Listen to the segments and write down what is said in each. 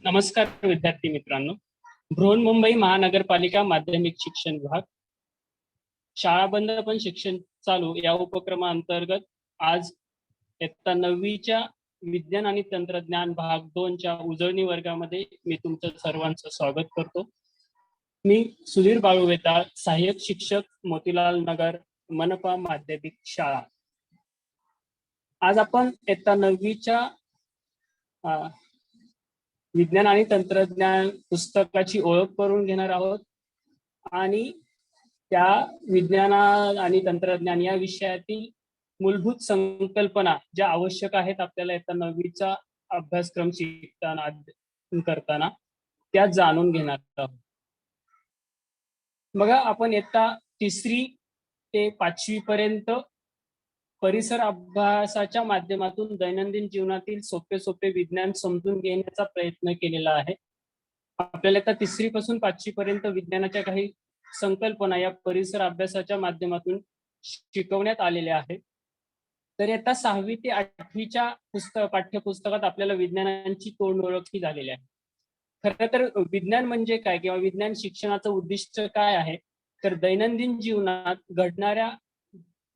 नमस्कार विद्यार्थी मित्रांनो. बृहन्मुंबई महानगरपालिका माध्यमिक शिक्षण विभाग शाळा बंद पण शिक्षण चालू या उपक्रमाअंतर्गत आज इयत्ता 9वीच्या विज्ञान आणि तंत्रज्ञान भाग 2च्या उजळणी वर्गामध्ये मी तुमचं सर्वांचं स्वागत करतो. मी सुधीर बाळुवेताळ, सहाय्यक शिक्षक, मोतीलाल नगर, मनपा माध्यमिक शाळा. आज आपण इयत्ता 9वीच्या विज्ञान आणि तंत्रज्ञान पुस्तकाची ओळख करून घेणार आहोत आणि त्या विज्ञान आणि तंत्रज्ञान या विषयातील मूलभूत संकल्पना ज्या आवश्यक आहेत आपल्याला इयत्ता 9वीचा अभ्यासक्रम शिकताना करताना त्या जाणून घेणार आहोत. बघा, आपण इयत्ता 3री ते 5वी पर्यंत परिसर अभ्यासाच्या माध्यमातून दैनंदिन जीवनातील सोपे विज्ञान समजून घेण्याचा प्रयत्न केलेला आहे. आपल्याला आता 3री पासून 5वी पर्यंत विज्ञानाच्या काही संकल्पना या परिसर अभ्यासाच्या माध्यमातून शिकवण्यात आलेल्या आहेत. तर आता 6वी ते 8वीच्या पाठ्यपुस्तकात आपल्याला विज्ञानाची तोंड ओळख झालेली आहे. खरं तर विज्ञान म्हणजे काय किंवा विज्ञान शिक्षणाचं उद्दिष्ट काय आहे, तर दैनंदिन जीवनात घडणाऱ्या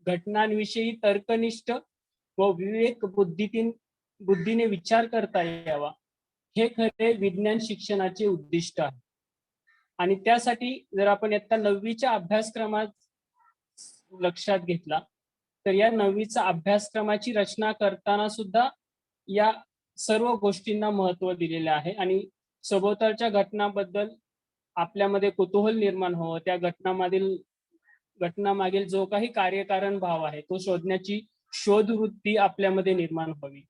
घटनांविषयी तर्कनिष्ठ व विवेक बुद्धीने विचार करता यावा, हे खरे विज्ञान शिक्षणाचे उद्दिष्ट आहे. आणि त्यासाठी जर आपण इयत्ता 9वीच्या अभ्यासक्रमात लक्षात घेतला तर या 9वीचा अभ्यासक्रमाची रचना करताना सुद्धा या सर्व गोष्टींना महत्त्व दिलेले आहे आणि सभोवतालच्या घटनांबद्दल आपल्यामध्ये कुतूहल निर्माण व्हावं, त्या घटनामागील जो काही कार्यकारण भाव आहे तो शोधण्याची शोधवृत्ती आपल्यामध्ये निर्माण व्हावी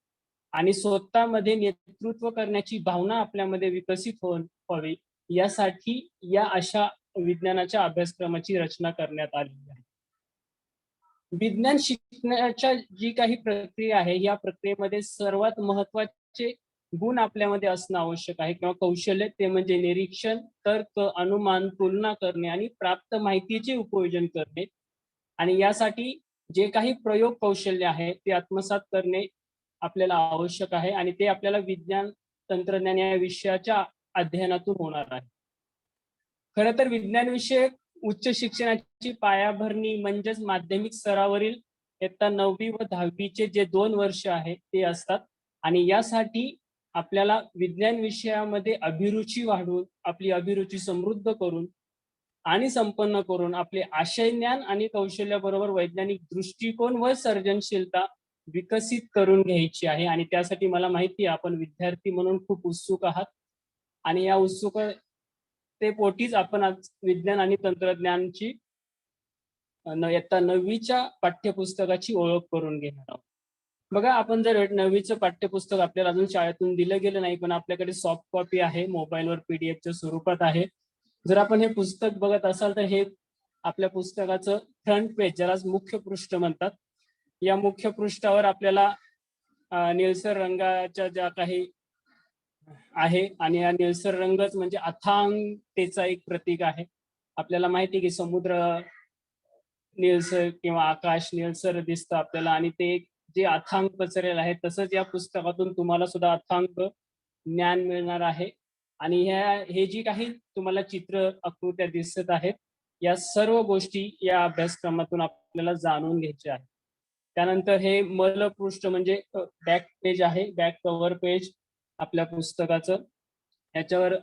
आणि स्वतःमध्ये नेतृत्व करण्याची भावना आपल्यामध्ये विकसित व्हावी, यासाठी या अशा विज्ञानाच्या अभ्यासक्रमाची रचना करण्यात आलेली आहे. विज्ञान शिकण्याच्या जी काही प्रक्रिया आहे या प्रक्रियेमध्ये सर्वात महत्वाचे गुण आपल्यामध्ये असणं आवश्यक आहे किंवा कौशल्य, ते म्हणजे निरीक्षण, तर्क, अनुमान, तुलना करणे आणि प्राप्त माहितीचे उपयोजन करणे. आणि यासाठी जे काही प्रयोग कौशल्य आहे ते आत्मसात करणे आपल्याला आवश्यक आहे आणि ते आपल्याला विज्ञान तंत्रज्ञान या विषयाच्या अध्ययनातून होणार आहे. खरं तर विज्ञान विषयक उच्च शिक्षणाची पायाभरणी म्हणजेच माध्यमिक स्तरावरील इयत्ता 9वी व 10वीचे जे 2 वर्ष आहे ते असतात आणि यासाठी आपल्याला विज्ञान विषयामध्ये अभिरुची वाढवून, आपली अभिरुची समृद्ध करून आणि संपन्न करून आपले आशय ज्ञान आणि कौशल्याबरोबर वैज्ञानिक दृष्टिकोन व सर्जनशीलता विकसित करून घ्यायची आहे. आणि त्यासाठी मला माहिती आहे आपण विद्यार्थी म्हणून खूप उत्सुक आहात आणि या उत्सुकतेपोटीच आपण आज विज्ञान आणि तंत्रज्ञानची इयत्ता 9वीच्या पाठ्यपुस्तकाची ओळख करून घेणार आहोत. बघा, आपण जर 9वीचं पाठ्यपुस्तक आपल्याला अजून शाळेतून दिलं गेलं नाही, पण आपल्याकडे सॉफ्ट कॉपी आहे, मोबाईलवर पीडीएफच्या स्वरूपात आहे. जर आपण हे पुस्तक बघत असाल तर हे आपल्या पुस्तकाचं फ्रंट पेज, ज्याला मुख्य पृष्ठ म्हणतात, या मुख्य पृष्ठावर आपल्याला निळसर रंगाच्या ज्या काही आहे आणि या निळसर रंगच म्हणजे अथांगतेचा एक प्रतीक आहे. आपल्याला माहिती आहे की समुद्र निळसर किंवा आकाश निळसर दिसतं आपल्याला आणि ते जे अथांग पसरेल आहे, तसंच या पुस्तकातून तुम्हाला सुद्धा अथांग ज्ञान मिळणार आहे. आणि हे जी काही तुम्हाला चित्र आकृत्या दिसत आहेत, या सर्व गोष्टी या अभ्यासक्रमातून आपल्याला जाणून घ्यायच्या आहेत. त्यानंतर हे मलपृष्ठ म्हणजे बॅक पेज आहे, बॅक कव्हर पेज आपल्या पुस्तकाचं. याच्यावर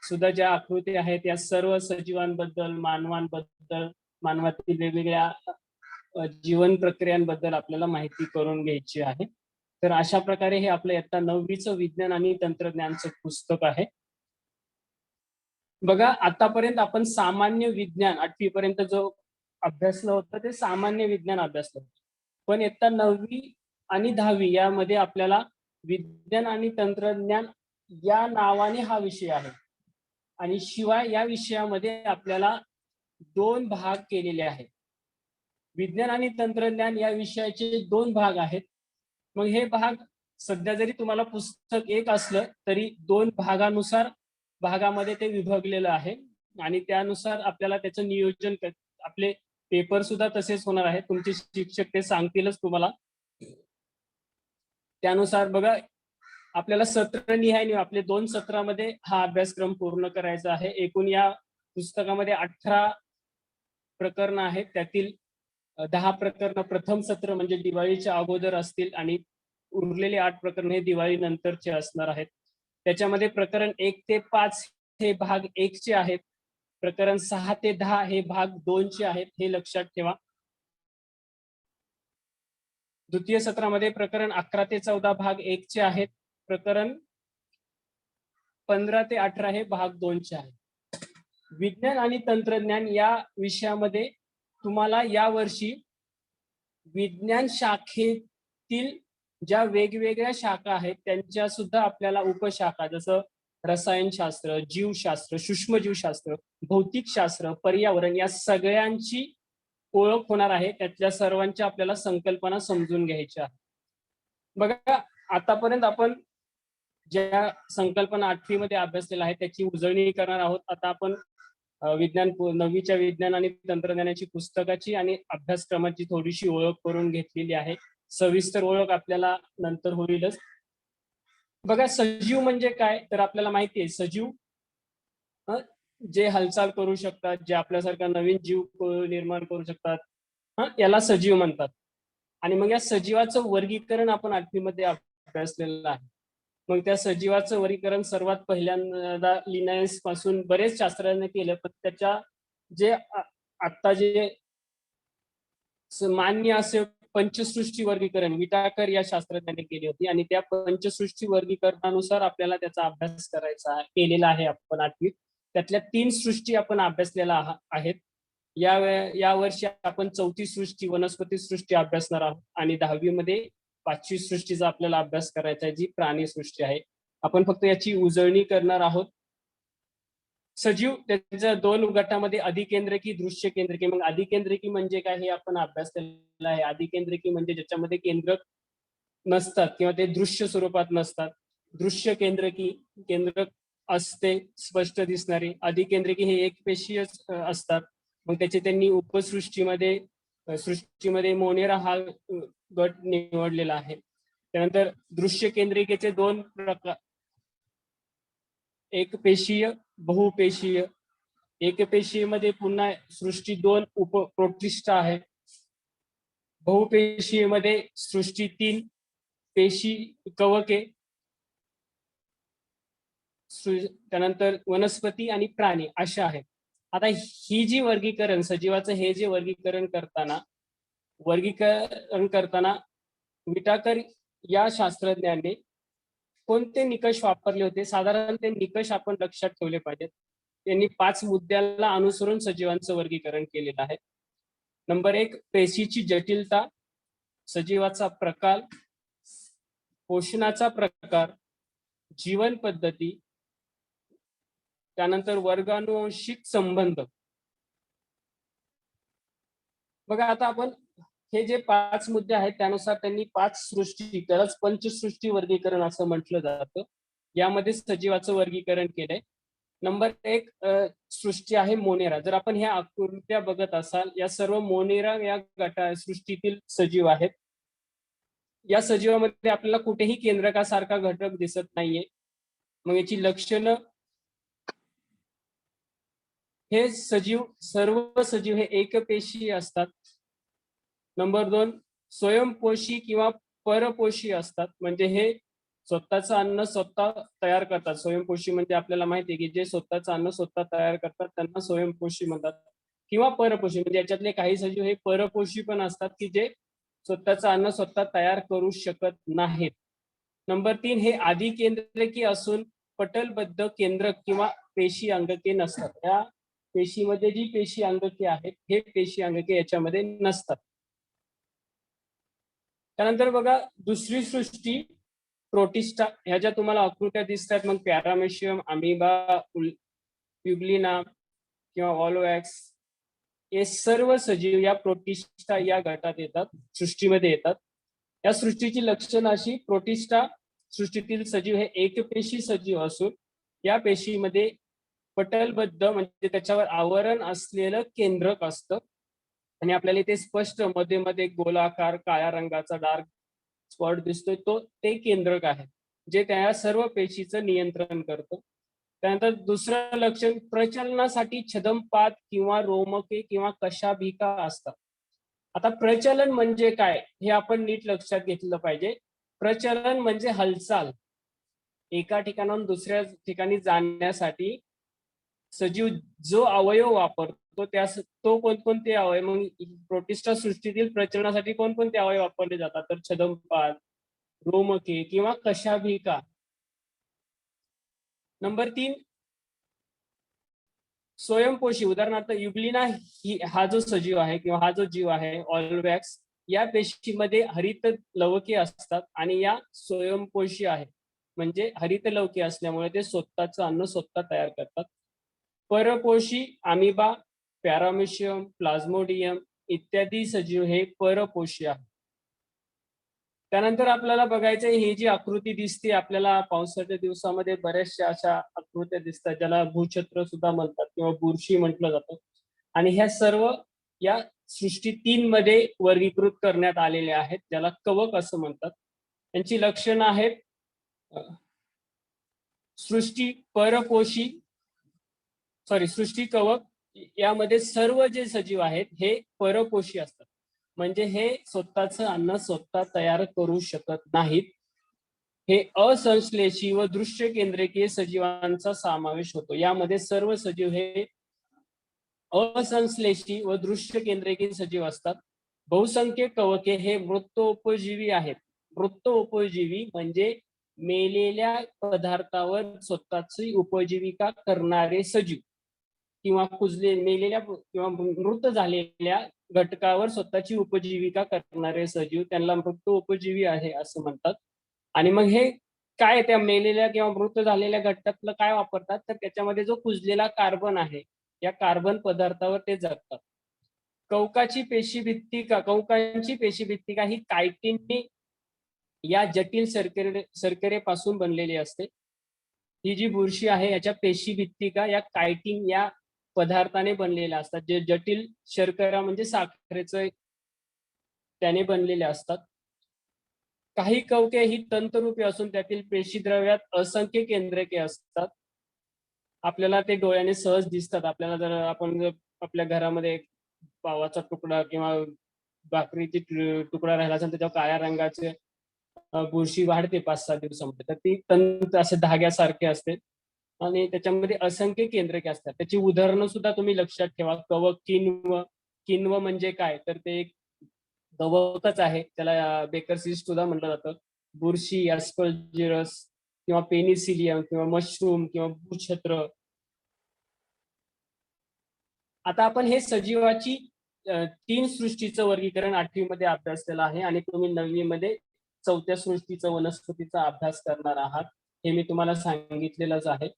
सुद्धा ज्या आकृती आहेत या सर्व सजीवांबद्दल, मानवांबद्दल, मानवातील वेगवेगळ्या जीवन प्रक्रियांबद्दल आपल्याला माहिती करून घ्यायची आहे. तर अशा प्रकारे हे आपलं इयत्ता 9वीचं विज्ञान आणि तंत्रज्ञानचं पुस्तक आहे. बघा, आतापर्यंत आपण सामान्य विज्ञान 8वी पर्यंत जो अभ्यासलं होतं ते सामान्य विज्ञान अभ्यासलं होतं, पण इयत्ता 9वी आणि 10वी यामध्ये आपल्याला विज्ञान आणि तंत्रज्ञान या नावाने हा विषय आहे आणि शिवाय या विषयामध्ये आपल्याला 2 भाग केलेले आहेत. विज्ञान आणि तंत्रज्ञान या विषयाचे 2 भाग आहेत. मग हे भाग सध्या जरी तुम्हाला पुस्तक एक असलं तरी 2 भागामध्ये ते विभागलेलं आहे आणि त्यानुसार आपल्याला त्याचं नियोजन आपले पेपर सुद्धा तसेच होणार आहेत. तुमचे शिक्षक ते सांगतीलच तुम्हाला. त्यानुसार बघा, आपल्याला सत्र निहाय आपले 2 सत्रामध्ये हा अभ्यासक्रम पूर्ण करायचा आहे. एकूण या पुस्तकामध्ये 18 प्रकरणं आहेत. त्यातील 10 प्रकरणं प्रथम सत्र म्हणजे दिवाळीच्या अगोदर असतील आणि उरलेले 8 प्रकरण हे दिवाळी नंतरचे असणार आहेत. त्याच्यामध्ये प्रकरण 1 ते 5 हे भाग 1 चे आहेत. प्रकरण 6 ते 10 हे भाग 2 चे आहेत. हे लक्षात ठेवा. द्वितीय सत्रामध्ये प्रकरण 11 ते 14 भाग 1 चे आहेत. प्रकरण 15 ते 18 हे भाग 2 चे आहेत. विज्ञान आणि तंत्रज्ञान या विषयामध्ये तुम्हाला यावर्षी विज्ञान शाखेतील ज्या वेगवेगळ्या शाखा आहेत त्यांच्या सुद्धा आपल्याला उपशाखा, जसं रसायनशास्त्र, जीवशास्त्र, सूक्ष्मजीवशास्त्र, भौतिकशास्त्र, पर्यावरण या सगळ्यांची ओळख होणार आहे. त्यातल्या सर्वांच्या आपल्याला संकल्पना समजून घ्यायच्या आहेत. बघा, आतापर्यंत आपण ज्या संकल्पना 8वी मध्ये अभ्यासलेल्या आहेत त्याची उजळणी करणार आहोत. आता आपण विज्ञान 9वीच्या विज्ञान आणि तंत्रज्ञानाची पुस्तकाची आणि अभ्यासक्रमाची थोडीशी ओळख करून घेतलेली आहे. सविस्तर ओळख आपल्याला नंतर होईलच. बघा, सजीव म्हणजे काय तर आपल्याला माहिती आहे, सजीव जे हालचाल करू शकतात, जे आपल्यासारखा नवीन जीव निर्माण करू शकतात, याला सजीव म्हणतात. आणि मग या सजीवाचं वर्गीकरण आपण 8वी मध्ये अभ्यासलेलं आहे. मग त्या सजीवाचं वर्गीकरण सर्वात पहिल्यांदा लिनायस पासून बरेच शास्त्रज्ञांनी केलं, पण त्याच्या जे आता जे मान्य असे पंचसृष्टी वर्गीकरण विटाकर या शास्त्रज्ञांनी केली होती आणि त्या पंचसृष्टी वर्गीकरणानुसार आपल्याला त्याचा अभ्यास करायचा केलेला आहे आपण 8वीत. त्यातल्या 3 सृष्टी आपण अभ्यासलेल्या आहेत. या वर्षी आपण 4थी सृष्टी वनस्पती सृष्टी अभ्यासणार आहोत आणि 10वी मध्ये 5वी सृष्टीचा आपल्याला अभ्यास करायचा आहे, जी प्राणी सृष्टी आहे. आपण फक्त याची उजळणी करणार आहोत. सजीव त्याच्या 2 गटामध्ये अधिकेंद्रकी, दृश्य केंद्रकी. मग अधिकेंद्रकी म्हणजे काय हे आपण अभ्यास केलेला आहे. अधिकेंद्रकी म्हणजे ज्याच्यामध्ये केंद्रक नसतात किंवा ते दृश्य स्वरूपात नसतात. दृश्य केंद्रकी, केंद्रक असते स्पष्ट दिसणारी. अधिकेंद्रकी हे एकपेशीय असतात. मग त्याचे त्यांनी सृष्टीमध्ये मोनेरा हा गट निवडलेला आहे. त्यानंतर दृश्य केंद्रिकेचे 2 प्रकार, एकपेशीय, बहुपेशीय. एकपेशीय मध्ये पुन्हा सृष्टी 2 उपप्रोटिस्ट आहे. बहुपेशीय मध्ये सृष्टी 3 पेशी कवके. त्यानंतर वनस्पती आणि प्राणी अशा आहेत. आता ही जी वर्गीकरण सजीवाचं हे जे वर्गीकरण करताना विटाकर या शास्त्रज्ञांनी कोणते निकष वापरले होते, साधारण ते निकष आपण लक्षात ठेवले पाहिजेत. त्यांनी 5 मुद्द्याला अनुसरून सजीवांचं वर्गीकरण केलेलं आहे. नंबर 1, पेशीची जटिलता, सजीवाचा प्रकार, पोषणाचा प्रकार, जीवन पद्धती, त्यानंतर वर्गानुवंशिक संबंध. बघा, आता आपण हे जे 5 मुद्दे आहेत त्यानुसार त्यांनी 5 सृष्टी, त्यालाच पंचसृष्टी वर्गीकरण असं म्हटलं जातं, यामध्ये सजीवाचं वर्गीकरण केलंय. नंबर 1 सृष्टी आहे मोनेरा. जर आपण ह्या आकृत्या बघत असाल, या सर्व मोनेरा या सृष्टीतील सजीव आहेत. या सजीवामध्ये आपल्याला कुठेही केंद्रकासारखा घटक दिसत नाहीये. मग याची लक्षणं, हे सर्व सजीव हे एकपेशीय असतात. नंबर 2, स्वयंपोषी किंवा परपोषी असतात. म्हणजे हे स्वतःचं अन्न स्वतः तयार करतात. स्वयंपोषी म्हणजे आपल्याला माहिती आहे की जे स्वतःचं अन्न स्वतः तयार करतात त्यांना स्वयंपोषी म्हणतात. किंवा परपोषी म्हणजे याच्यातले काही सजीव हे परपोषी पण असतात की जे स्वतःचं अन्न स्वतः तयार करू शकत नाहीत. नंबर 3, हे आदिकेंद्रकी असून पटलबद्ध केंद्रक किंवा पेशी अंगके नसतात. या पेशीमध्ये जी पेशी अंगके आहेत हे पेशी अंगके याच्यामध्ये नसतात. त्यानंतर बघा, दुसरी सृष्टी प्रोटिस्टा. ह्या ज्या तुम्हाला आकृत्या दिसतात, मग पॅरामेशियम, अमिबा, युग्लिना किंवा ऑलोवॅक्स, हे सर्व सजीव या प्रोटिस्टा या गटात येतात, सृष्टीमध्ये येतात. या सृष्टीची लक्षणं अशी, प्रोटिस्टा सृष्टीतील सजीव हे एकपेशी सजीव असून या पेशीमध्ये पटलबद्ध म्हणजे त्याच्यावर आवरण असलेलं केंद्रक असतं आणि आपल्याला इथे स्पष्ट मध्ये गोलाकार काळ्या रंगाचा डार्क स्पॉट दिसतोय, ते केंद्रक आहे. जे त्या सर्व पेशीचं नियंत्रण करतं. त्यानंतर दुसरं लक्षण, प्रचलनासाठी छदमपाद किंवा रोमके किंवा कशाभिका असतात. आता प्रचलन म्हणजे काय हे आपण नीट लक्षात घेतलं पाहिजे. प्रचलन म्हणजे हालचाल, एका ठिकाणाहून दुसऱ्या ठिकाणी जाण्यासाठी सजीव जो अवयव वापरतो तो कोणकोणते अवयव, मग प्रोटिस्टा सृष्टीतील प्रचलनासाठी कोणकोणते अवयव वापरले जातात, तर छदमपाद, रोमके किंवा कशाभिका. नंबर 3, स्वयंपोषी. उदाहरणार्थ युग्लिना हा जो सजीव आहे किंवा हा जो जीव आहे ऑलवॅक्स, या पेशीमध्ये हरित लवके असतात आणि या स्वयंपोषी आहे, म्हणजे हरित लवके असल्यामुळे ते स्वतःचं अन्न स्वतः तयार करतात. परपोषी अमिबा, पॅरामिशियम, प्लाझ्मोडियम इत्यादी सजीव हे परपोषी आहेत. त्यानंतर आपल्याला बघायचं, ही जी आकृती दिसते आपल्याला पावसाच्या दिवसामध्ये बऱ्याचशा अशा आकृत्या दिसतात, ज्याला भूछत्र सुद्धा म्हणतात किंवा बुरशी म्हटलं जातं. आणि ह्या सर्व या सृष्टी 3 मध्ये वर्गीकृत करण्यात आलेले आहेत, ज्याला कवक असं म्हणतात. त्यांची लक्षणं आहेत सृष्टी परपोषी, सृष्टी कवक. यामध्ये सर्व जे सजीव आहेत हे परपोषी असतात, म्हणजे हे स्वतःचं अन्न स्वतः तयार करू शकत नाहीत. हे असंश्लेषी व दृश्य केंद्रकीय सजीवांचा समावेश होतो. यामध्ये सर्व सजीव हे असंश्लेषी व दृश्य केंद्रकीय सजीव असतात. बहुसंख्य कवके हे मृत्योपजीवी आहेत. मृत्योपजीवी म्हणजे मेलेल्या पदार्थावर स्वतःची उपजीविका करणारे सजीव, किंवा मेलेल्या किंवा मृत झालेल्या घटकावर स्वतःची उपजीविका करणारे सजीव, त्यांना मृत्योपजीवी आहे असं म्हणतात. आणि मग हे काय, त्या मेलेल्या किंवा मृत झालेल्या घटकातलं काय वापरतात, तर त्याच्यामध्ये जो कुजलेला कार्बन आहे, या कार्बन पदार्थावर ते जगतात. कवकांची पेशीभित्तिका ही कायटिनने या जटिल शर्करेपासून बनलेली असते. ही जी बुरशी आहे याच्या पेशीभित्तिका या कायटिन या पदार्थाने बनलेल्या असतात, जे जटिल शर्करा म्हणजे साखरेचं त्याने बनलेले असतात. काही कवके ही तंतुरूपी असून त्यातील पेशीद्रव्यात असंख्य केंद्रके असतात. आपल्याला ते डोळ्याने सहज दिसतात. आपल्याला जर आपण आपल्या घरामध्ये पावाचा तुकडा किंवा भाकरीची तुकडा राहिला असेल, त्याच्यावर काळ्या रंगाचे बुरशी वाढते 5-6 दिवसामध्ये, तर ती तंत असे धाग्यासारखे असते आणि त्याच्यामध्ये असंख्य केंद्रके असतात. त्याची उदाहरणं सुद्धा तुम्ही लक्षात ठेवा. कवक किण्व. किण्व म्हणजे काय, तर ते एक कवकच आहे, त्याला बेकर सिस्ट सुद्धा म्हटलं जातं. बुरशी, अस्परजिलस किंवा पेनिसिलियम किंवा मशरूम किंवा भूछत्र. आता आपण हे सजीवाची 3 सृष्टीचं वर्गीकरण 8वी मध्ये अभ्यासलेलं आहे आणि तुम्ही 9वी मध्ये 4थ्या सृष्टीचा वनस्पतीचा अभ्यास करणार आहात, हे मी तुम्हाला सांगितलेलंच आहे.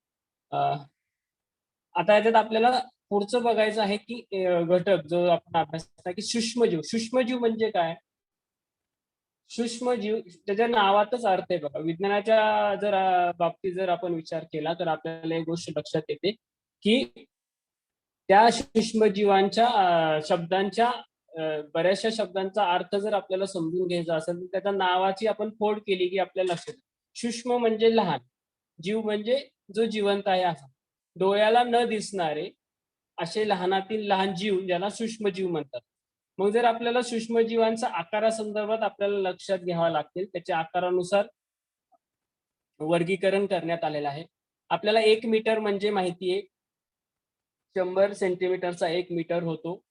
आता याच्यात आपल्याला पुढचं बघायचं आहे की घटक जो आपण अभ्यास की सूक्ष्मजीव. सूक्ष्मजीव म्हणजे काय? सूक्ष्मजीव त्याच्या नावातच अर्थ आहे बघा. विज्ञानाच्या जर बाबतीत जर आपण विचार केला तर आपल्याला एक गोष्ट लक्षात येते की त्या सूक्ष्मजीवांच्या शब्दांच्या बऱ्याचशा शब्दांचा अर्थ जर आपल्याला समजून घ्यायचा असेल तर त्याच्या नावाची आपण फोड केली की आपल्याला लक्षात येते. सूक्ष्म म्हणजे लहान, जीव म्हणजे जो जिवंत आहे असा, डोळ्याला न दिसणारे असे लहानातील लहान जीव ज्याला सूक्ष्मजीव म्हणतात. मग जर आपल्याला सूक्ष्मजीवांचा आकारासंदर्भात आपल्याला लक्षात घ्यावा लागतील, त्याच्या आकारानुसार वर्गीकरण करण्यात आलेलं आहे. आपल्याला 1 मीटर म्हणजे माहिती आहे, 100 सेंटीमीटरचा 1 मीटर होतो.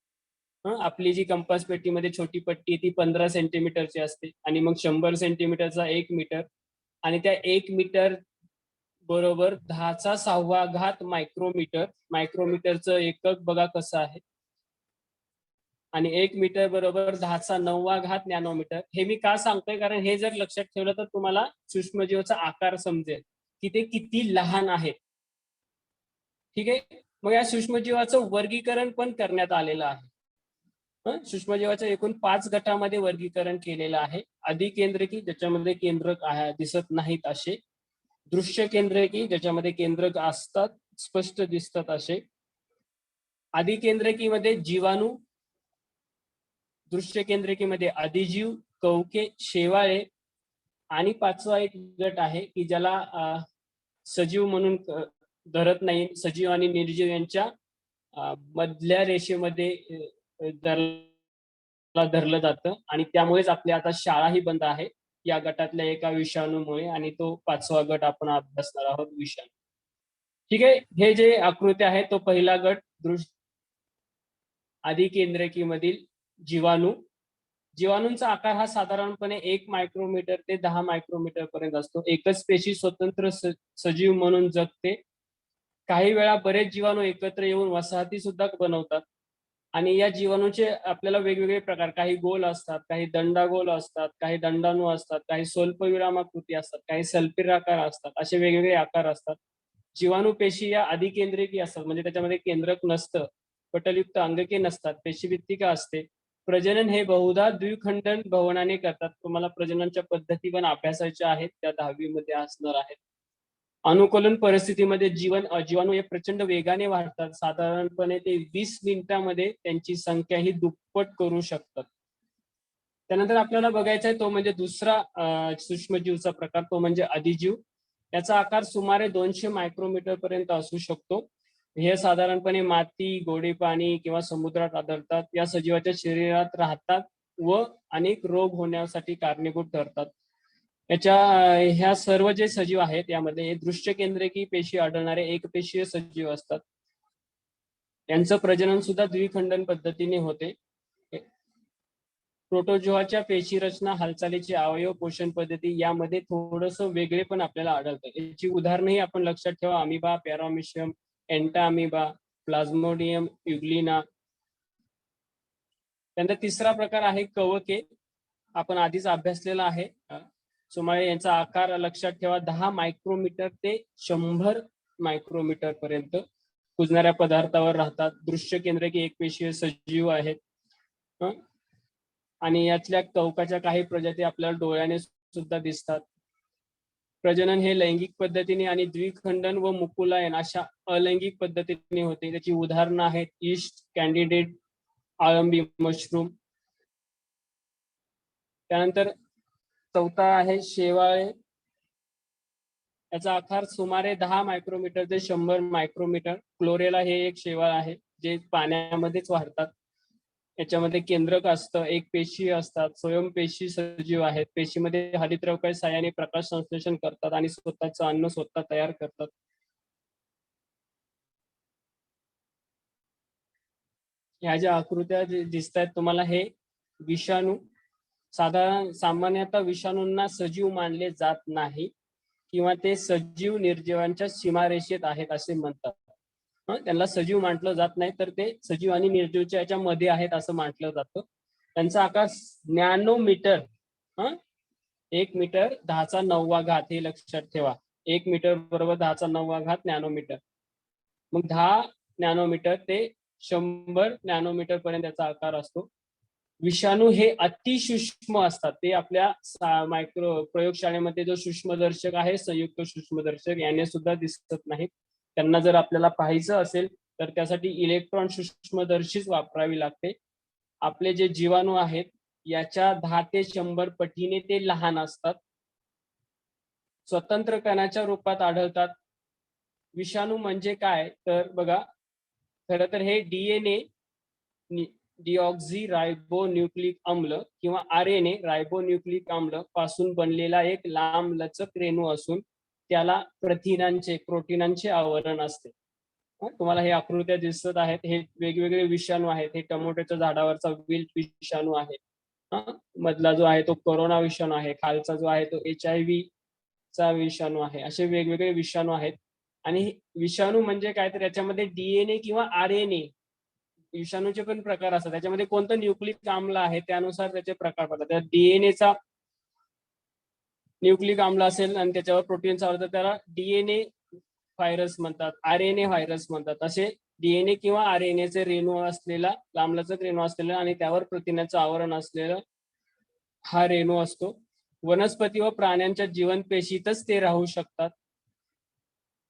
आपली जी कंपास पेटीमध्ये छोटी पट्टी ती 15 सेंटीमीटरची असते आणि मग 100 सेंटीमीटरचा 1 मीटर आणि त्या 1 मीटर बरोबर 10⁶ मायक्रोमीटर. मायक्रोमीटरचं एकक बघा कसं आहे. आणि 1 मीटर बरोबर 10⁹ नॅनोमीटर. हे मी का सांगतोय, कारण हे जर लक्षात ठेवलं तर तुम्हाला सूक्ष्मजीवाचा आकार समजेल की ते किती लहान आहे. ठीक आहे. मग या सूक्ष्मजीवाचं वर्गीकरण पण करण्यात आलेलं आहे. सूक्ष्मजीवाच्या एकूण 5 गटामध्ये वर्गीकरण केलेलं आहे. अधिकेंद्रकी, ज्याच्यामध्ये केंद्रक दिसत नाहीत असे. दृश्य केंद्रकी, ज्याच्यामध्ये केंद्रक असतात, स्पष्ट दिसतात असे. अधिकेंद्रकीमध्ये जीवाणू, दृश्य केंद्रकीमध्ये अधिजीव, कवके, शेवाळे आणि पाचवा एक गट आहे की ज्याला सजीव म्हणून धरत नाही, सजीव आणि निर्जीव यांच्या मधल्या रेषेमध्ये धरलं जातं आणि त्यामुळेच आपली आता शाळाही बंद आहे या गटातल्या एका विषाणूमुळे, आणि तो पाचवा गट आपण अभ्यासणार आहोत, विषाणू. ठीक आहे. हे जे आकृती आहे तो पहिला गट अधिकेंद्रकीमधील जीवाणू. जीवाणूंचा आकार हा साधारणपणे 1 मायक्रोमीटर ते 10 मायक्रोमीटर पर्यंत असतो. एकच पेशी स्वतंत्र सजीव म्हणून जगते. काही वेळा बरेच जीवाणू एकत्र येऊन वसाहती सुद्धा बनवतात आणि या जीवाणूचे आपल्याला वेगवेगळे प्रकार, काही गोल असतात, काही दंडागोल असतात, काही दंडाणू असतात, काही स्वल्पविरामाकृती असतात, काही सल्पिराकार असतात, असे वेगवेगळे आकार असतात. जीवाणू पेशी या अधिकेंद्रकी असतात, म्हणजे त्याच्यामध्ये केंद्रक नसतं, पटलयुक्त अंगके नसतात, पेशीभित्तिका असते. प्रजनन हे बहुधा द्विखंडन भवनाने करतात. तुम्हाला प्रजननच्या पद्धती पण अभ्यासायच्या आहेत, त्या 10वी मध्ये असणार आहेत. अनुकूलन परिस्थितीमध्ये जीवाणू हे प्रचंड वेगाने वाढतात. साधारणपणे ते 20 मिनिटांमध्ये त्यांची संख्या ही दुप्पट करू शकतात. त्यानंतर आपल्याला बघायचा आहे तो म्हणजे दुसरा सूक्ष्मजीवचा प्रकार, तो म्हणजे अधिजीव. याचा आकार सुमारे 200 मायक्रोमीटर पर्यंत असू शकतो. हे साधारणपणे माती, गोडे पाणी किंवा समुद्रात आढळतात. या सजीवाच्या शरीरात राहतात व अनेक रोग होण्यासाठी कारणीभूत ठरतात. ह्या सर्व जे सजीव आहेत यामध्ये दृश्य केंद्रकी पेशी आढळणारे एकपेशीय सजीव असतात. यांचं प्रजनन सुद्धा द्विखंडन पद्धतीने होते. प्रोटोजोआच्या पेशी रचना, हालचालीचे अवयव, पोषण पद्धती यामध्ये थोडंसं वेगळे पण आपल्याला आढळतं. याची उदाहरणही आपण लक्षात ठेवा: अमिबा, पॅरामिशियम, एंटा अमिबा, प्लाझ्मोडियम युग्लिना. त्यानंतर तिसरा प्रकार आहे कवके. आपण आधीच अभ्यासलेला आहे. सुमारे यांचा आकार लक्षात ठेवा 10 मायक्रोमीटर ते 100 मायक्रोमीटर पर्यंत कुजणाऱ्या पदार्थावर राहतात. दृश्य केंद्रकी एकपेशीय सजीव आहेत आणि यातल्या कवकाच्या काही प्रजाती आपल्याला डोळ्याने सुद्धा दिसतात. प्रजनन हे लैंगिक पद्धतीने आणि द्विखंडन व मुकुलायन अशा अलैंगिक पद्धतीने होते. त्याची उदाहरणं आहेत ईस्ट, कॅन्डिडेट, आळंबी मशरूम. त्यानंतर चौथा आहे शेवाळे. याचा आकार सुमारे 10 मायक्रोमीटर ते 100 मायक्रोमीटर. क्लोरेला हे एक शेवाळ आहे जे पाण्यामध्येच वाढतात. याच्यामध्ये केंद्रक असतं, एक पेशी असतात, स्वयंपेशी सजीव आहेत. पेशीमध्ये हरितद्रव्य साहाय्याने प्रकाश संश्लेषण करतात आणि स्वतःचं अन्न स्वतः तयार करतात. ह्या ज्या आकृत्या दिसत आहेत तुम्हाला, हे विषाणू सामान्यतः विषाणूंना सजीव मानले जात नाही किंवा ते सजीव निर्जीवांच्या सीमारेषेत आहेत असे म्हणतात. त्यांना सजीव म्हटलं जात नाही, तर ते सजीव आणि निर्जीवच्या याच्यामध्ये आहेत असं म्हटलं जातं. त्यांचा आकार नॅनोमीटर, 1 मीटर 10⁹ हे लक्षात ठेवा. 1 मीटर बरोबर 10⁹ नॅनोमीटर. मग 10 नॅनोमीटर ते 100 नॅनोमीटर पर्यंत याचा आकार असतो. विषाणू हे अतिसूक्ष्म असतात. ते आपल्या प्रयोगशाळेमध्ये जो सूक्ष्मदर्शक आहे, संयुक्त सूक्ष्मदर्शक, याने सुद्धा दिसत नाहीत. त्यांना जर आपल्याला पाहायचं असेल तर त्यासाठी इलेक्ट्रॉन सूक्ष्मदर्शीच वापरावी लागते. आपले जे जीवाणू आहेत याच्या 10 ते 100 पटीने ते लहान असतात. स्वतंत्र कणाच्या रूपात आढळतात. विषाणू म्हणजे काय तर बघा, खरं तर हे डीएनए, डिऑक्झी रायबोन्यूक्लिक आम्ल किंवा आरएनए, रायबोन्यूक्लिक आम्ल पासून बनलेला एक लांब लचक रेणू असून त्याला प्रोटीनांचे आवरण असते. तुम्हाला हे आकृत्या दिसत आहेत. हे वेगवेगळे विषाणू आहेत. हे टोमॅटोच्या झाडावरचा विल्ट विषाणू आहे. मधला जो आहे तो कोरोना विषाणू आहे. खालचा जो आहे तो HIV चा विषाणू आहे. असे वेगवेगळे विषाणू आहेत. आणि विषाणू म्हणजे काय तर याच्यामध्ये डीएनए किंवा आरएनए, विषाणूचे पण प्रकार असतात. त्याच्यामध्ये कोणतं न्यूक्लिक आम्ल आहे त्यानुसार त्याचे प्रकार पडतात. त्यात डीएनएचा न्यूक्लिक आम्ल असेल आणि त्याच्यावर प्रोटीनचा अर्थ, त्याला डीएनए व्हायरस म्हणतात, आरएनए व्हायरस म्हणतात. असे डीएनए किंवा आरएनएचे रेणू असलेला, लांबलचक रेणू असलेला आणि त्यावर प्रथिनाचं आवरण असलेला हा रेणू असतो. वनस्पती व प्राण्यांच्या जिवंत पेशीतच ते राहू शकतात.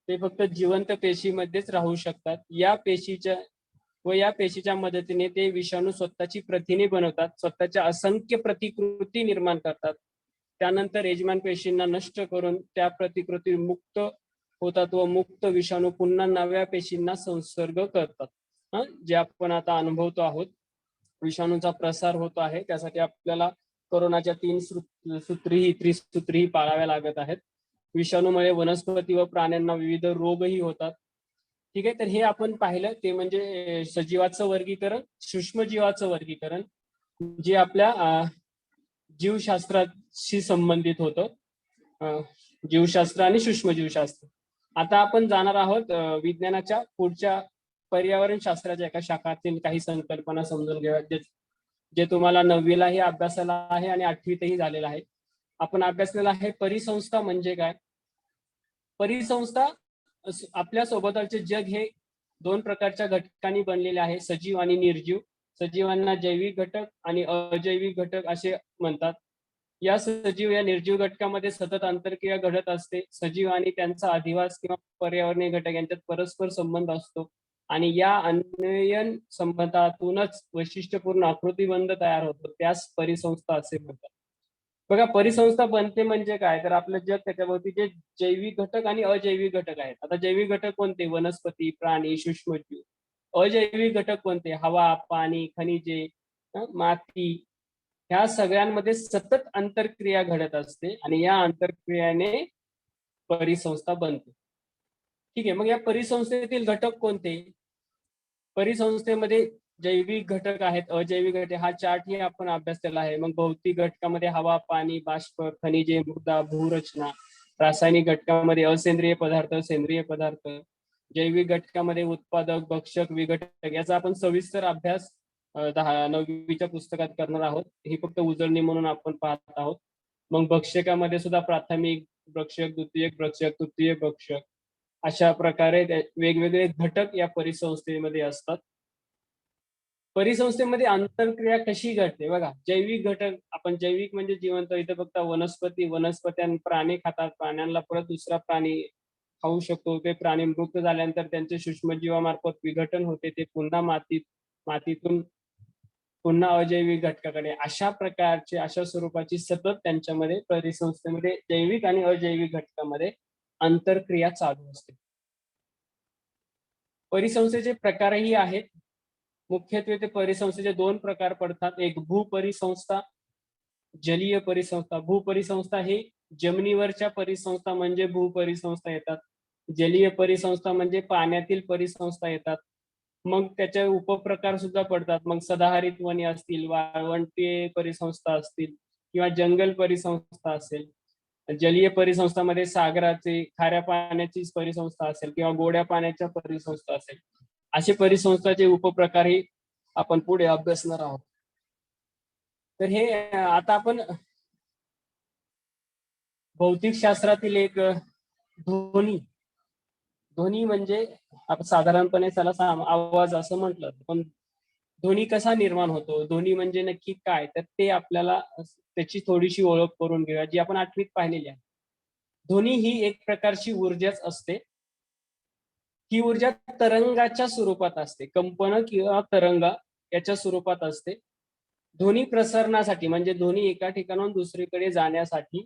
ते फक्त जिवंत पेशीमध्येच राहू शकतात. या पेशीच्या मदतीने ते विषाणू स्वतःची प्रथिने बनवतात, स्वतःच्या असंख्य प्रतिकृती निर्माण करतात. त्यानंतर यजमान पेशींना नष्ट करून त्या प्रतिकृती मुक्त होतात व मुक्त विषाणू पुन्हा नव्या पेशींना संसर्ग करतात. जे आपण आता अनुभवतो आहोत, विषाणूचा प्रसार होत आहे, त्यासाठी आपल्याला कोरोनाच्या 3 सूत्री त्रिसूत्री पाळाव्या लागत आहेत. विषाणूमुळे वनस्पती व प्राण्यांना विविध रोगही होतात. ठीक आहे, तर हे आपण पाहिलं ते म्हणजे सजीवाचं वर्गीकरण, सूक्ष्मजीवाचं वर्गीकरण, जे आपल्या जीवशास्त्राशी संबंधित होतं, जीवशास्त्र आणि सूक्ष्मजीवशास्त्र. आता आपण जाणार आहोत विज्ञानाच्या पुढच्या पर्यावरण शास्त्राच्या एका शाखातील काही संकल्पना समजून घेऊया, जे तुम्हाला 9वीलाही अभ्यासाला आहे आणि 8वीतही झालेला आहे. आपण अभ्यासलेला आहे परिसंस्था म्हणजे काय. परिसंस्था आपल्या सोबतचे जग हे 2 प्रकारच्या घटकांनी बनलेले आहे, सजीव आणि निर्जीव. सजीवांना जैविक घटक आणि अजैविक घटक असे म्हणतात. या सजीव या निर्जीव घटकामध्ये सतत आंतरक्रिया घडत असते. सजीव आणि त्यांचा अधिवास किंवा पर्यावरणीय घटक यांच्यात परस्पर संबंध असतो आणि या अन्वयन संबंधातूनच वैशिष्ट्यपूर्ण आकृतिबंध तयार होतो, त्यास परिसंस्था असे म्हणतात. बघा, परिसंस्था बनते म्हणजे काय, तर आपलं जग त्याच्याभोवती जे जैविक घटक आणि अजैविक घटक आहेत. आता जैविक घटक कोणते, वनस्पती, प्राणी, सूक्ष्मजीव. अजैविक घटक कोणते, हवा, पाणी, खनिजे, माती. ह्या सगळ्यांमध्ये सतत आंतरक्रिया घडत असते आणि या आंतरक्रियाने परिसंस्था बनते. ठीक आहे, मग या परिसंस्थेतील घटक कोणते. परिसंस्थेमध्ये जैविक घटक आहेत, अजैविक घटक, हा चार्ट ही आपण अभ्यासलेला आहे. मग भौतिक घटकामध्ये हवा, पाणी, बाष्प, खनिजे, मृदा, भूरचना. रासायनिक घटकामध्ये असेंद्रिय पदार्थ, सेंद्रिय पदार्थ. जैविक घटकामध्ये उत्पादक, भक्षक, विघटक. याचा आपण सविस्तर अभ्यास 9वीच्या पुस्तकात करणार आहोत. ही फक्त उजळणी म्हणून आपण पाहत आहोत. मग भक्षकामध्ये सुद्धा प्राथमिक भक्षक, द्वितीयक भक्षक, तृतीय भक्षक, अशा प्रकारे वेगवेगळे घटक या परिसंस्थेमध्ये असतात. परिसंस्थेमध्ये आंतरक्रिया कशी घडते बघा. जैविक घटक, आपण जैविक म्हणजे जिवंत, इथे फक्त वनस्पती प्राणी खातात, प्राण्यांना परत दुसरा प्राणी खाऊ शकतो. ते प्राणी मृत झाल्यानंतर त्यांचे सूक्ष्मजीवामार्फत विघटन होते, ते पुन्हा मातीतून पुन्हा अजैविक घटकाकडे. अशा प्रकारचे, अशा स्वरूपाची सतत त्यांच्यामध्ये परिसंस्थेमध्ये जैविक आणि अजैविक घटकामध्ये आंतरक्रिया चालू असते. परिसंस्थेचे प्रकारही आहेत. मुख्यत्वे ते परिसंस्थेचे 2 प्रकार पडतात. एक भूपरिसंस्था, जलीय परिसंस्था. भूपरिसंस्था हे जमिनीवरच्या परिसंस्था म्हणजे भूपरिसंस्था येतात. जलीय परिसंस्था म्हणजे पाण्यातील परिसंस्था येतात. मग त्याचे उपप्रकार सुद्धा पडतात. मग सदाहरित वने असतील, वाळवंटीय परिसंस्था असतील किंवा जंगल परिसंस्था असेल. जलीय परिसंस्थामध्ये सागराचे, खाऱ्या पाण्याची परिसंस्था असेल किंवा गोड्या पाण्याच्या परिसंस्था असेल. असे परिसंस्थाचे उपप्रकारही आपण पुढे अभ्यासणार आहोत. तर हे आता आपण भौतिक शास्त्रातील एक ध्वनी म्हणजे आपण साधारणपणे त्याला आवाज असं म्हटलं, पण ध्वनी कसा निर्माण होतो, ध्वनी म्हणजे नक्की काय, तर ते आपल्याला त्याची थोडीशी ओळख करून घेऊया, जी आपण 8वीत पाहिलेली आहे. ध्वनी ही एक प्रकारची ऊर्जाच असते. ही ऊर्जा तरंगाच्या स्वरूपात असते, कंपन किंवा तरंग याच्या स्वरूपात असते. ध्वनी प्रसारणासाठी म्हणजे ध्वनी एका ठिकाणाहून दुसरीकडे जाण्यासाठी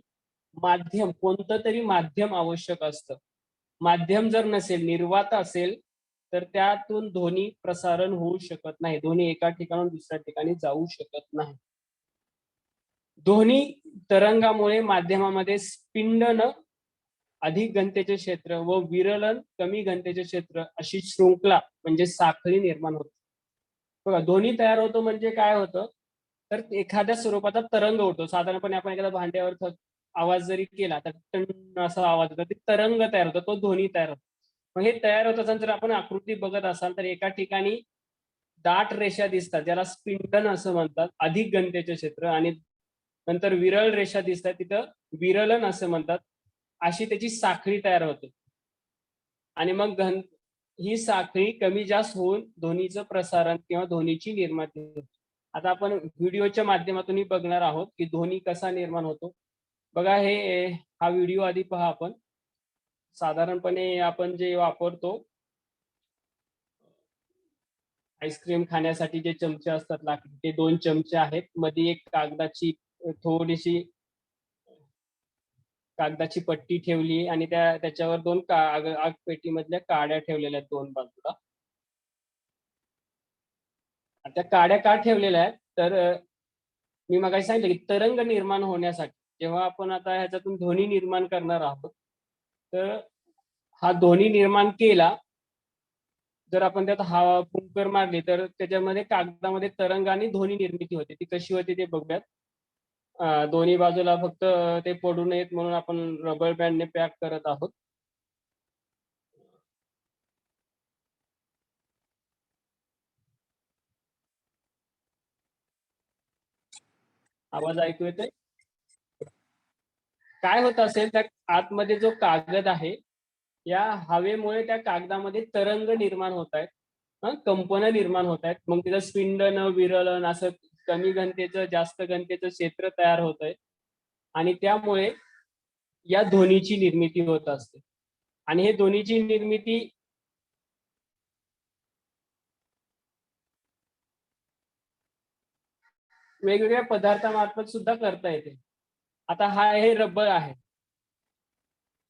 माध्यम, कोणतं तरी माध्यम आवश्यक असतं. माध्यम जर नसेल, निर्वात असेल, तर त्यातून ध्वनी प्रसारण होऊ शकत नाही. ध्वनी एका ठिकाणाहून दुसऱ्या ठिकाणी जाऊ शकत नाही. ध्वनी तरंगामुळे माध्यमामध्ये स्पिंडन, अधिक घनतेचे क्षेत्र, व विरलन, कमी घनतेचे क्षेत्र, अशी शृंखला म्हणजे साखळी निर्माण होते. बघा, ध्वनी तयार होतो म्हणजे काय होतं, तर एखाद्या स्वरूपाचा तरंग होतो. साधारणपणे आपण एखाद्या भांड्यावर आवाज जरी केला तर टन असा आवाज होतो, ते तरंग तयार होतो, तो ध्वनी तयार होतो. मग हे तयार होत असताना जर आपण आकृती बघत असाल तर एका ठिकाणी दाट रेषा दिसतात, ज्याला स्पिंडन असं म्हणतात, अधिक घनतेचे क्षेत्र, आणि नंतर विरळ रेषा दिसतात, तिथं विरलन असं म्हणतात. अशी त्याची साखळी तयार होते आणि मग ही साखळी कमी जास्त होऊन ध्वनीचं प्रसारण किंवा ध्वनीची निर्मिती होते. आता आपण व्हिडिओच्या माध्यमातूनही बघणार आहोत की ध्वनी कसा निर्माण होतो. बघा, हा व्हिडिओ आधी पहा. आपण साधारणपणे आपण जे वापरतो आईस्क्रीम खाण्यासाठी जे चमचे असतात लाकडी, ते 2 चमचे आहेत. मध्ये एक कागदाची थोडीशी कागदाची पट्टी ठेवली आणि त्याच्यावर दोन आग पेटीमधल्या काड्या ठेवलेल्या आहेत दोन बाजूला. त्या काड्या का ठेवलेल्या आहेत तर मी मगाशी सांगितलं की तरंग निर्माण होण्यासाठी जेव्हा आपण आता ह्याच्यातून ध्वनी निर्माण करणार आहोत तर हा ध्वनी निर्माण केला जर आपण त्यात हवा फुंकर मारली तर त्याच्यामध्ये कागदामध्ये तरंग आणि ध्वनी निर्मिती होते. ती कशी होते ते बघूयात. दोन्ही बाजूला फक्त ते पडू नयेत म्हणून आपण रबर बँडने पॅक करत आहोत. आवाज ऐकू येतोय? काय होत असेल त्या आतमध्ये जो कागद आहे या हवेमुळे त्या कागदामध्ये तरंग निर्माण होत आहेत, कंपनं निर्माण होत आहेत. मग तिचं स्पिंडन विरळण असं कमी घनतेचं जास्त घनतेचं क्षेत्र तयार होत आहे आणि त्यामुळे या ध्वनीची निर्मिती होत असते. आणि हे ध्वनीची निर्मिती वेगवेगळ्या पदार्थामार्फत सुद्धा करता येते. आता हा हे रबर आहे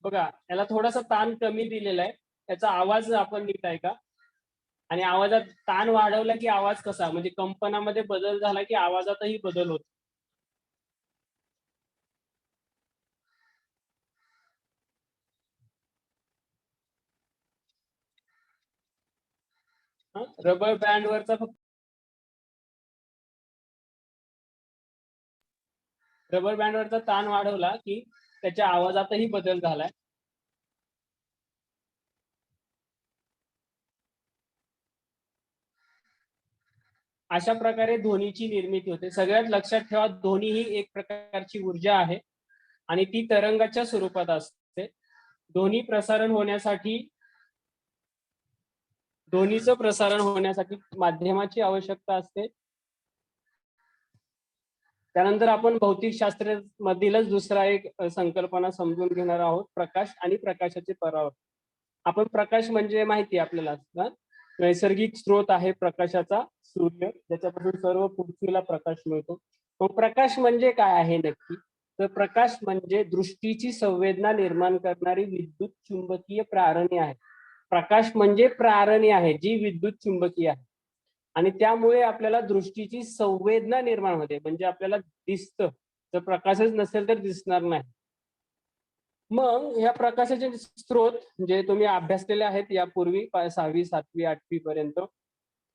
बघा, याला थोडासा ताण कमी दिलेला आहे, त्याचा आवाज आपण नीट ऐका. आणि आवाजात ताण वाढवला की आवाज कसा म्हणजे कंपनामध्ये बदल झाला की आवाजातही बदल होतो. रबर बँडवरचा फक्त रबर बँडवरचा ताण वाढवला की त्याच्या आवाजातही बदल झालाय. अशा प्रकारे ध्वनीची निर्मिती होते. सगळ्यात लक्षात ठेवा, ध्वनी ही एक प्रकारची ऊर्जा आहे आणि ती तरंगाच्या स्वरूपात असते. ध्वनी प्रसारण होण्यासाठी ध्वनीचं प्रसारण होण्यासाठी माध्यमाची आवश्यकता असते. त्यानंतर आपण भौतिकशास्त्र मधीलच दुसरा एक संकल्पना समजून घेणार आहोत, प्रकाश आणि प्रकाशाचे परावर्तन. आपण प्रकाश म्हणजे माहिती आपल्याला नैसर्गिक स्रोत आहे प्रकाशाचा सूर्य, ज्याच्यापासून सर्व पृथ्वीला प्रकाश मिळतो. मग प्रकाश म्हणजे काय आहे नक्की? तर प्रकाश म्हणजे दृष्टीची संवेदना निर्माण करणारी विद्युत चुंबकीय प्रारणी आहे. प्रकाश म्हणजे प्रारणी आहे जी विद्युत चुंबकीय आहे आणि त्यामुळे आपल्याला दृष्टीची संवेदना निर्माण होते, म्हणजे आपल्याला दिसतं. जर प्रकाशच नसेल तर दिसणार नाही. मग ह्या प्रकाशाचे स्रोत जे तुम्ही अभ्यासलेले आहेत यापूर्वी 6वी 7वी 8वी पर्यंत,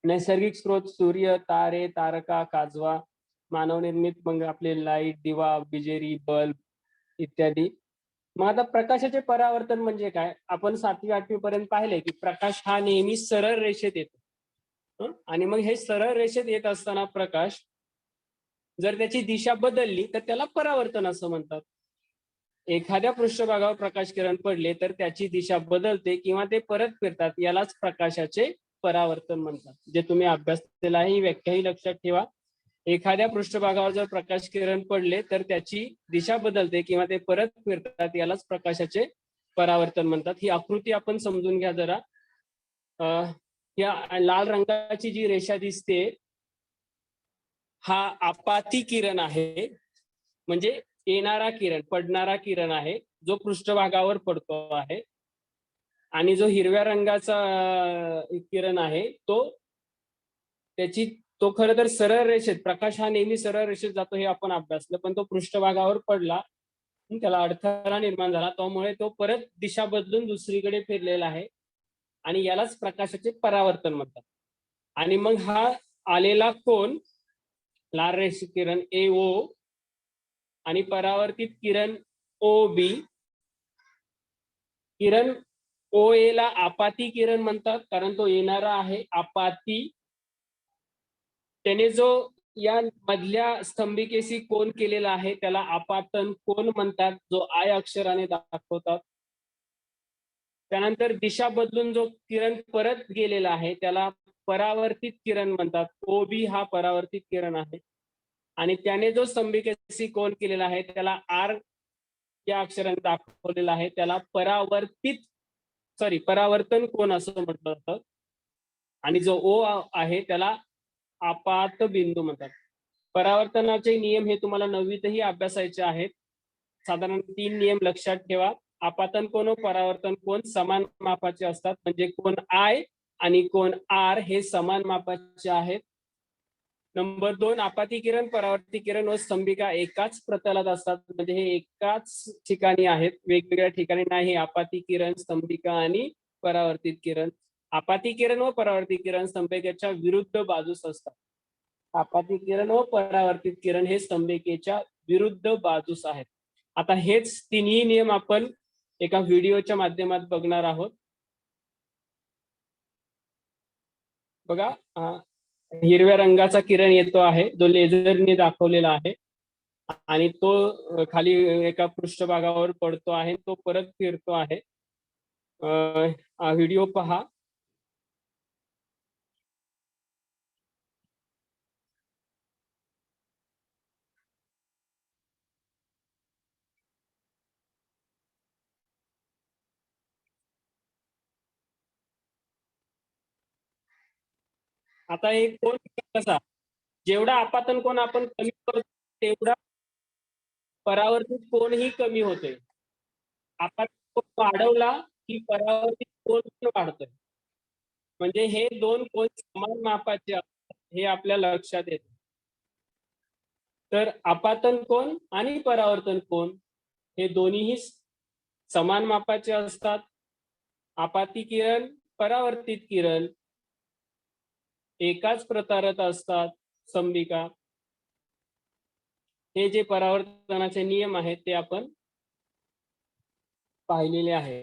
नैसर्गिक स्रोत सूर्य, तारे, तारका, काजवा, मानवनिर्मित मग आपले लाईट, दिवा, बिजेरी, बल्ब इत्यादी. मग आता प्रकाशाचे परावर्तन म्हणजे काय? आपण 7वी 8वी पर्यंत पाहिले की प्रकाश हा नेहमी सरळ रेषेत येतो. आणि मग हे सरळ रेषेत येत असताना प्रकाश जर त्याची दिशा बदलली तर त्याला परावर्तन असं म्हणतात. एखाद्या पृष्ठभागावर प्रकाश किरण पडले तर त्याची दिशा बदलते किंवा ते परत फिरतात, यालाच प्रकाशाचे परावर्तन म्हणतात. जे तुम्ही अभ्यासलेला आहे ही व्याख्याही लक्षात ठेवा. एखाद्या पृष्ठभागावर जर प्रकाश किरण पडले तर त्याची दिशा बदलते किंवा ते परत फिरतात, यालाच प्रकाशाचे परावर्तन म्हणतात. ही आकृती आपण समजून घ्या जरा. या लाल रंगाची जी रेषा दिसते हा आपाती किरण आहे, म्हणजे येणारा किरण, पडणारा किरण आहे जो पृष्ठभागावर पडतो आहे. आणि जो हिरव्या रंगाचा किरण आहे तो खरं तर सरळ रेषेत, प्रकाश हा नेहमी सरळ रेषेत जातो हे आपण अभ्यासलं, पण तो पृष्ठभागावर पडला, त्याला अडथळा निर्माण झाला, त्यामुळे तो परत दिशा बदलून दुसरीकडे फिरलेला आहे आणि यालाच प्रकाशाचे परावर्तन म्हणतात. आणि मग हा आलेला कोन लाल रेषा किरण AO आणि परावर्तित किरण OB, किरण OA ला आपाती किरण म्हणतात कारण तो येणारा आहे आपाती. त्याने जो या मधल्या स्तंभिकेशी कोन केलेला आहे त्याला आपातन कोन म्हणतात, जो I अक्षराने दाखवतात. त्यानंतर दिशा बदलून जो किरण परत गेलेला आहे त्याला परावर्तित किरण म्हणतात. OB हा परावर्तित किरण आहे आणि त्याने जो स्तंभिकेशी कोन केलेला आहे त्याला R या अक्षराने दाखवलेला आहे, त्याला परावर्तन कोन असं म्हटलं जातं. आणि जो O आहे त्याला आपात बिंदू म्हणतात. परावर्तनाचे नियम हे तुम्हाला 9वीतही अभ्यासायचे आहेत. साधारण 3 नियम लक्षात ठेवा. आपातन कोन व परावर्तन कोन समान मापाचे असतात, म्हणजे कोन आय आणि कोन आर हे समान मापाचे आहेत. नंबर 2, आपाती किरण, परावर्ती किरण व स्तंभिका एकाच प्रतलात असतात, म्हणजे हे एकाच ठिकाणी आहेत, वेगवेगळ्या ठिकाणी नाही. आपाती किरण, स्तंभिका आणि परावर्तित किरण. आपाती किरण व परावर्तित किरण स्तंभिकेच्या विरुद्ध बाजूस असतात. आपाती किरण व परावर्तित किरण हे स्तंभिकेच्या विरुद्ध बाजूस आहेत. आता हेच तिन्ही नियम आपण एका व्हिडिओच्या माध्यमात बघणार आहोत. बघा, हिरव्या रंगाचा किरण येतो आहे, जो लेझरने दाखवलेला आहे आणि तो खाली एका पृष्ठभागावर पडतो आहे, तो परत फिरतो आहे. व्हिडिओ पहा. आता हे कोण कसा, जेवढा आपातन कोण आपण कमी करतो तेवढा परावर्तित कोणही कमी होते. आपातन कोन वाढवला की परावर्तित कोन वाढतोय. म्हणजे हे दोन कोन समान मापाचे असतात, हे आपल्या लक्षात येते. तर आपातन कोन आणि परावर्तन कोन हे दोन्हीही समान मापाचे असतात. आपाती किरण, परावर्तित किरण एकाच प्रकारात असतात. स्तंभिका, हे जे परावर्तनाचे नियम आहेत ते आपण पाहिलेले आहे.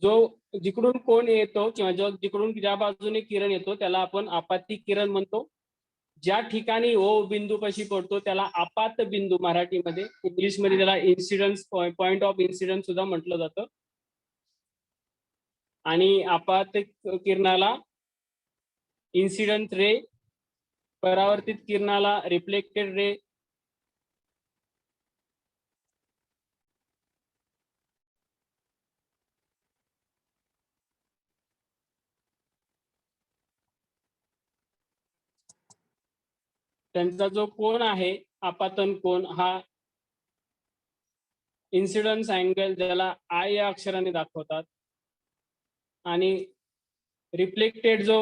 जो जिकडून कोण येतो किंवा जो जिकडून ज्या बाजूने किरण येतो त्याला आपण आपाती किरण म्हणतो. ज्या ठिकाणी ओ बिंदूपाशी पडतो त्याला आपात बिंदू मराठीमध्ये, इंग्लिशमध्ये त्याला इन्सिडन्स पॉइंट ऑफ इन्सिडन्स सुद्धा म्हटलं जातं. आणि आपात किरणाला इन्सिडंट रे, परावर्तित किरणाला रिफ्लेक्टेड रे, त्यांचा जो कोन आहे आपातन कोन हा इन्सिडन्स अँगल ज्याला आय या अक्षराने दाखवतात, आणि रिफ्लेक्टेड जो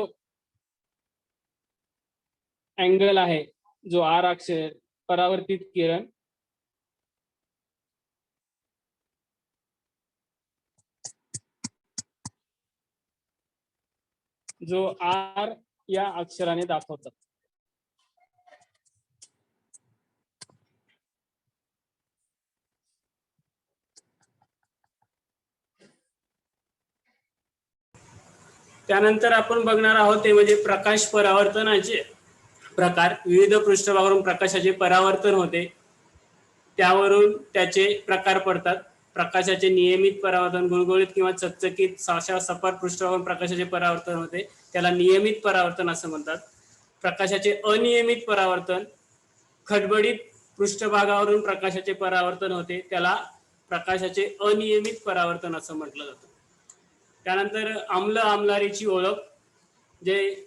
अँगल आहे जो आर अक्षर, परावर्तित किरण, जो आर या अक्षराने दाखवतात. त्यानंतर आपण बघणार आहोत ते म्हणजे प्रकाश परावर्तनाचे प्रकार. विविध पृष्ठभागावरून प्रकाशाचे परावर्तन होते, त्यावरून त्याचे प्रकार पडतात. प्रकाशाचे नियमित परावर्तन, गुळगुळीत किंवा चकचकीत सपाट पृष्ठभागावरून प्रकाशाचे परावर्तन होते, त्याला नियमित परावर्तन असं म्हणतात. प्रकाशाचे अनियमित परावर्तन, खडबडीत पृष्ठभागावरून प्रकाशाचे परावर्तन होते, त्याला प्रकाशाचे अनियमित परावर्तन असं म्हटलं जातं. त्यानंतर आम्ल आम्लारीची ओळख, जे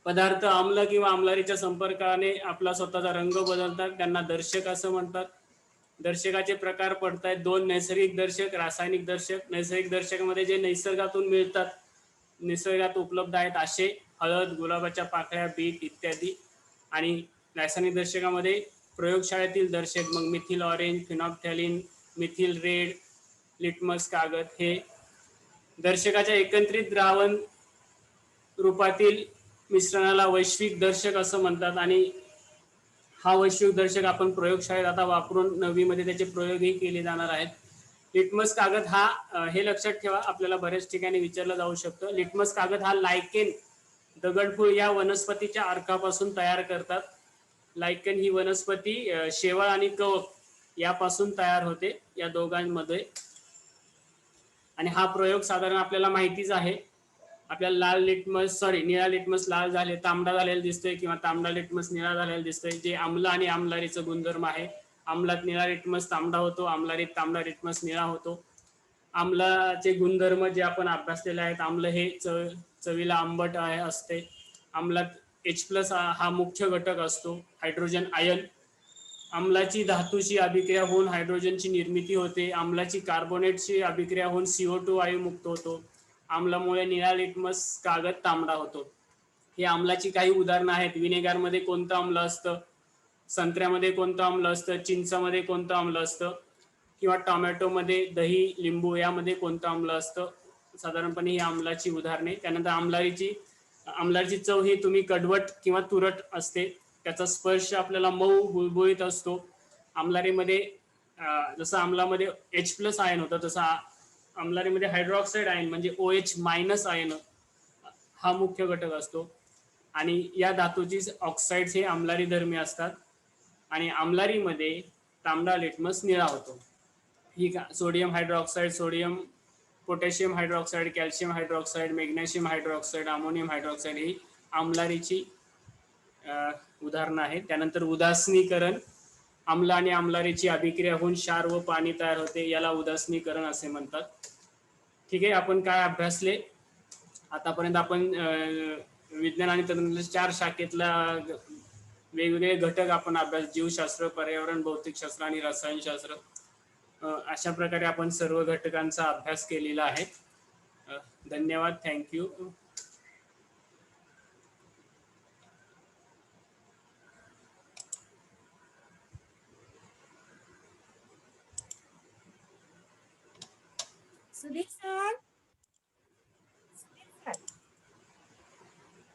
पदार्थ आम्ल किंवा आम्लारीच्या संपर्काने आपला स्वतःचा रंग बदलतात त्यांना दर्शक असं म्हणतात. दर्शकाचे प्रकार पडत आहेत 2, नैसर्गिक दर्शक, रासायनिक दर्शक. नैसर्गिक दर्शकामध्ये जे निसर्गातून मिळतात, निसर्गात उपलब्ध आहेत असे हळद, गुलाबाच्या पाकळ्या, बीट इत्यादी. आणि रासायनिक दर्शकामध्ये प्रयोगशाळेतील दर्शक, मग methyl orange, phenolphthalein, methyl red, litmus कागद हे दर्शकाच्या एकत्रित द्रावण रूपातील मिश्रणाला वैश्विक दर्शक असं म्हणतात. आणि हा वैश्विक दर्शक आपण प्रयोगशाळेत आता वापरून 9वी मध्ये त्याचे प्रयोगही केले जाणार आहेत. लिटमस कागद हा, हे लक्षात ठेवा, आपल्याला बऱ्याच ठिकाणी विचारलं जाऊ शकतं. लिटमस कागद हा लायकेन, दगडफूल या वनस्पतीच्या अर्कापासून तयार करतात. लायकेन ही वनस्पती शेवाळ आणि कवक यापासून तयार होते, या दोघांमध्ये. आणि हा प्रयोग साधारण आपल्याला माहितीच आहे. आपल्याला लाल लिटमस, निळा लिटमस लाल झाले, तांबडा झालेला दिसतोय, किंवा तांबडा लिटमस निळा झालेला दिसतोय, जे आम्ल आणि आम्लारीचं गुणधर्म आहे. आम्लात निळा लिटमस तांबडा होतो, आम्लारीत तांबडा लिटमस निळा होतो. आम्लाचे गुणधर्म जे आपण अभ्यासलेले आहेत, आम्ल हे चवीला आंबट असते. आम्लात H+ हा मुख्य घटक असतो, हायड्रोजन आयन. आम्लाची धातूची अभिक्रिया होऊन हायड्रोजनची निर्मिती होते. आम्लाची कार्बोनेटची अभिक्रिया होऊन CO2 वायू मुक्त होतो. आम्लामुळे निळा लिटमस कागद तांबडा होतो. ही आम्लाची काही उदाहरणं आहेत. विनेगरमध्ये कोणतं आम्ल असतं, संत्र्यामध्ये कोणतं आम्ल असतं, चिंचामध्ये कोणतं आम्ल असतं, किंवा टोमॅटोमध्ये, दही, लिंबू यामध्ये कोणतं आम्ल असतं. साधारणपणे ही आम्लाची उदाहरणे. त्यानंतर आम्लाची चव ही तुम्ही कडवट किंवा तुरट असते. त्याचा स्पर्श आपल्याला मऊ गुळगुळीत असतो. आम्लारीमध्ये जसं आम्लामध्ये H+ आयन होतं, तसं आम्लारीमध्ये हायड्रॉक्साईड आयन म्हणजे OH- आयन हा मुख्य घटक असतो. आणि या धातूची ऑक्साईड्स हे आम्लारी धर्मी असतात. आणि आम्लारीमध्ये तांबडा लिटमस निळा होतो. ही sodium hydroxide, sodium potassium hydroxide, calcium hydroxide, magnesium hydroxide, ammonium hydroxide ही आम्लारीची उदाहरणं आहेत. त्यानंतर उदासीनीकरण, आम्ल आणि आम्लारीची अभिक्रिया होऊन क्षार व पाणी तयार होते, याला उदासीनीकरण असे म्हणतात. ठीक आहे, आपण काय अभ्यासले आतापर्यंत? आपण विज्ञान आणि तंत्रज्ञानाच्या 4 शाखेतला वेगवेगळे घटक आपण अभ्यास, जीवशास्त्र, पर्यावरण, भौतिकशास्त्र आणि रसायनशास्त्र, अशा प्रकारे आपण सर्व घटकांचा अभ्यास केलेला आहे. धन्यवाद. थँक्यू. सुधीर सर.